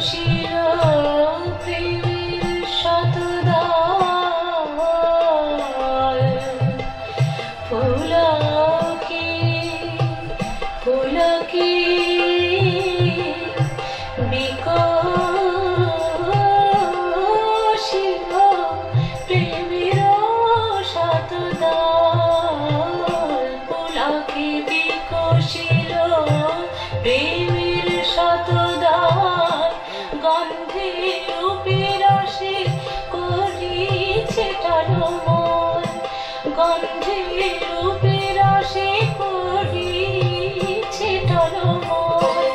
বিকশিল প্রেমের শতদল পুলকে পুলকে বিকশিল প্রেমের শতদল পুলকে বিকশিল প্রেমের শতদল গন্ধে রূপে রসে করিছে টলমল গন্ধে রূপে রসে করিছে টলমল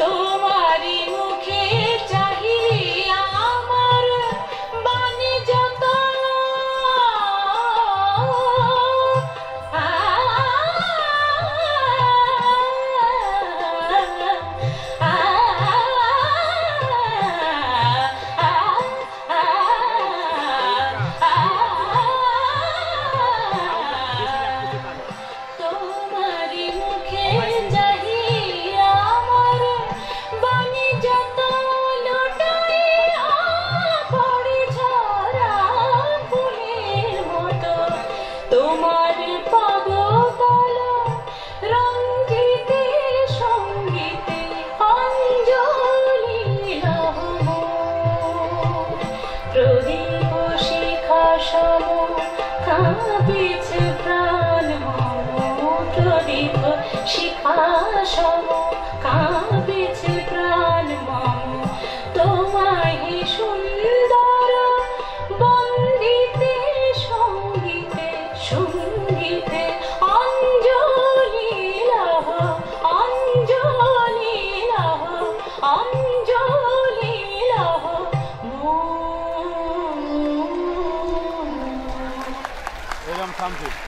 তোমারি মুখে চাহিয়া আমার বাণী যত তোমারি মুখে চাহিয়া আমার বাণী যত লুটাইয়া পড়ে ঝরা ফুলের মতো তোমার পাদতল রঞ্জিতে সঙ্গীতে অঞ্জলি লহব প্রদীপ শিখা সম কাঁপিছে প্রাণ মম প্রদীপ শিখা সম কাঁপিছে প্রাণ মম তোমায় সুন্দর বন্দিতে সঙ্গীতে সঙ্গীতে অঞ্জলি লহ অঞ্জলি লহ অঞ্জলি লহ এরকম থামছে।